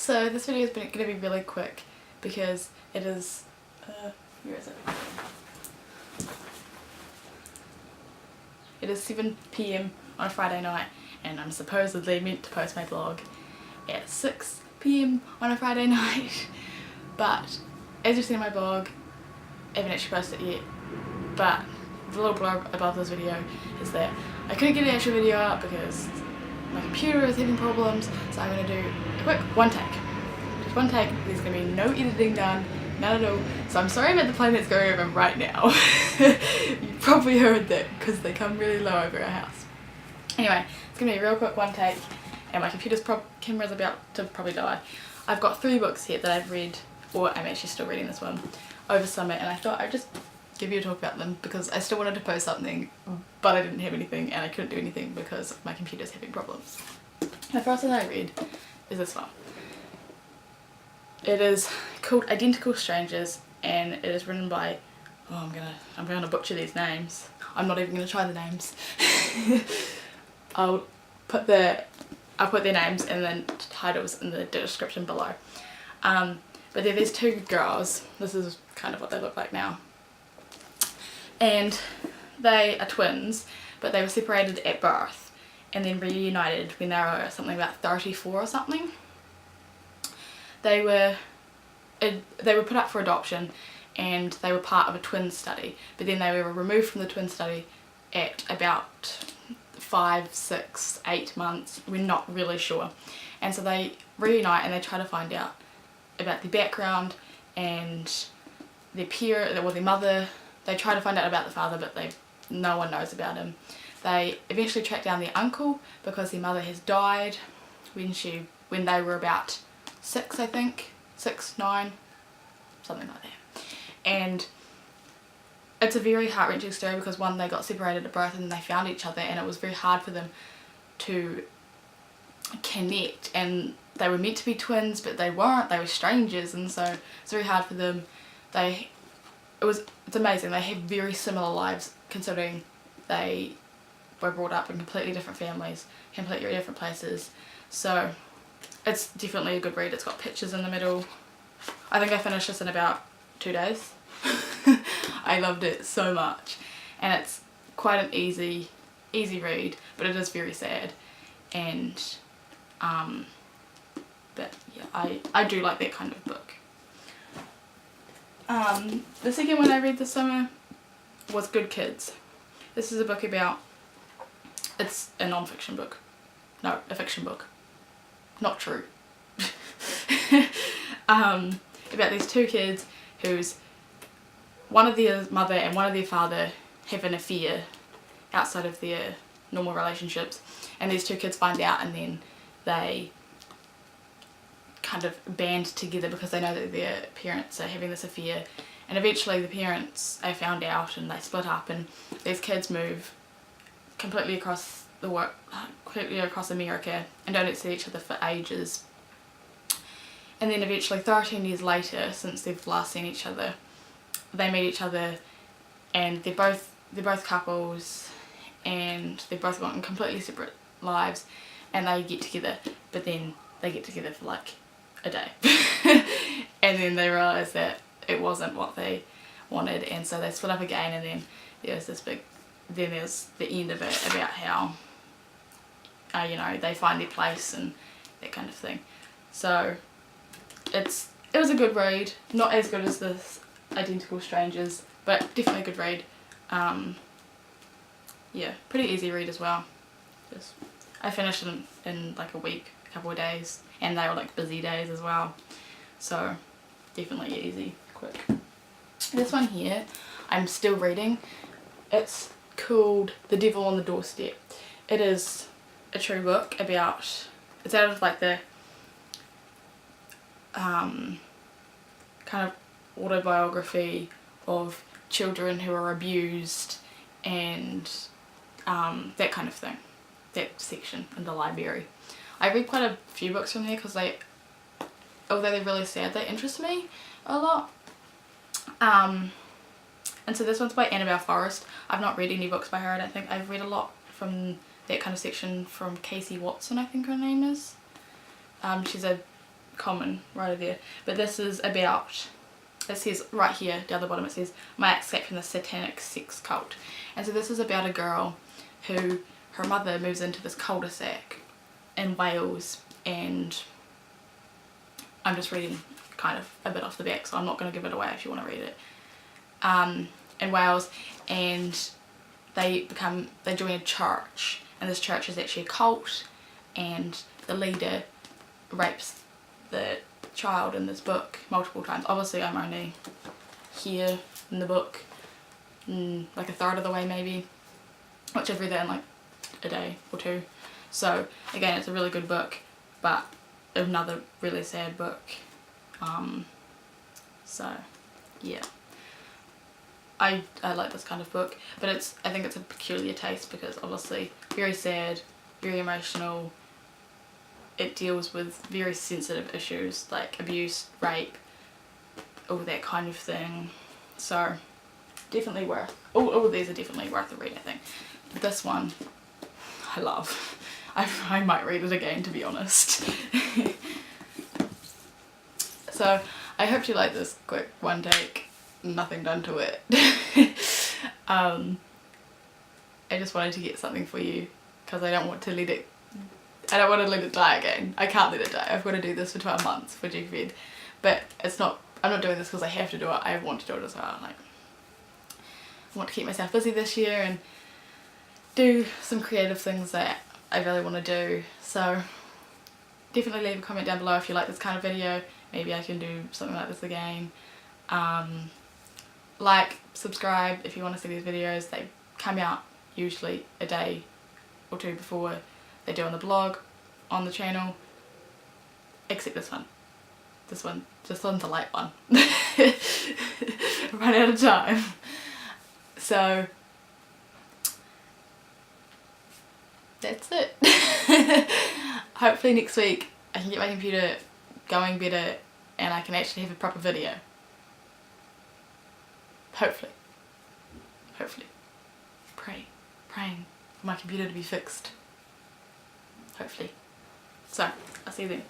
So this video is going to be really quick because it is, where is it? It is 7 PM on a Friday night and I'm supposedly meant to post my blog at 6 PM on a Friday night, but as you've seen in my blog, I haven't actually posted it yet, but the little blurb above this video is that I couldn't get an actual video up because my computer is having problems, so I'm going to do a quick one take. Just one take, there's going to be no editing done, none at all, so I'm sorry about the plane that's going over right now. You probably heard that because they come really low over our house. Anyway, it's going to be a real quick one take and my camera's about to probably die. I've got 3 books here that I've read, or I'm actually still reading this one, over summer, and I thought I'd just give you a talk about them because I still wanted to post something but I didn't have anything and I couldn't do anything because my computer's having problems. The first one I read is this one. It is called Identical Strangers and it is written by, oh I'm gonna butcher these names. I'm not even gonna try the names. I'll put their names and then titles in the description below. But they're these 2 girls. This is kind of what they look like now. And they are twins, but they were separated at birth and then reunited when they were something about 34 or something. They were put up for adoption and they were part of a twin study, but then they were removed from the twin study at about 5, 6, 8 months. We're not really sure. And so they reunite and they try to find out about their background and their mother. They try to find out about the father, but no one knows about him. They eventually track down their uncle because their mother has died when they were about 6, I think, 6, 9, something like that. And it's a very heart-wrenching story because one, they got separated at birth and they found each other and it was very hard for them to connect, and they were meant to be twins but they weren't, they were strangers, and so it's very hard for them. It's amazing, they have very similar lives considering they were brought up in completely different families, completely different places. So it's definitely a good read. It's got pictures in the middle. I think I finished this in about 2 days. I loved it so much and it's quite an easy read, but it is very sad, and but yeah, I do like that kind of book. The second one I read this summer was Good Kids. This is a book about, it's a non-fiction book. No, a fiction book. Not true. About these 2 kids whose one of their mother and one of their father have an affair outside of their normal relationships, and these 2 kids find out and then they kind of band together because they know that their parents are having this affair, and eventually the parents are found out and they split up and these kids move completely across America and don't see each other for ages. And then eventually 13 years later, since they've last seen each other, they meet each other and they're both couples and they've both got completely separate lives and they get together, but then they get together for like a day and then they realise that it wasn't what they wanted, and so they split up again, and then there's the end of it about how you know, they find their place and that kind of thing. So it was a good read, not as good as this Identical Strangers, but definitely a good read. Yeah, pretty easy read as well. I finished it in like a week, a couple of days, and they were like busy days as well, so definitely easy, quick. This one here I'm still reading. It's called The Devil on the Doorstep. It is a true book about, it's out of like the kind of autobiography of children who are abused and that kind of thing, that section in the library. I read quite a few books from there because although they're really sad, they interest me a lot. And so this one's by Annabelle. I've not read any books by her, I don't think. I've read a lot from that kind of section from Casey Watson, I think her name is. She's a common right over there. But this is about, it says right here down the bottom, it says my escape from the satanic sex cult. And so this is about a girl who, her mother moves into this cul-de-sac in Wales, and I'm just reading kind of a bit off the back, so I'm not going to give it away if you want to read it. In Wales, and they join a church, and this church is actually a cult, and the leader rapes the child in this book multiple times. Obviously I'm only here in the book like a third of the way maybe, which I've read that in like a day or two. So again, it's a really good book, but another really sad book. So yeah, I like this kind of book, but I think it's a peculiar taste because obviously very sad, very emotional. It deals with very sensitive issues like abuse, rape, all that kind of thing. So definitely worth, all of these are definitely worth a read, I think. This one I love. I might read it again, to be honest. So I hope you like this quick one take, nothing done to it. I just wanted to get something for you because I don't want to let it die again. I can't let it die. I've got to do this for 12 months for GFED. But I'm not doing this because I have to do it. I want to do it as well. Like, I want to keep myself busy this year and do some creative things that I really want to do. So definitely leave a comment down below if you like this kind of video. Maybe I can do something like this again. Like, subscribe if you want to see these videos. They come out usually a day or two before they do on the blog, on the channel, except this one. This one's a late one. Run out of time. So that's it. Hopefully next week I can get my computer going better and I can actually have a proper video. Hopefully. Praying for my computer to be fixed. Hopefully. So, I'll see you then.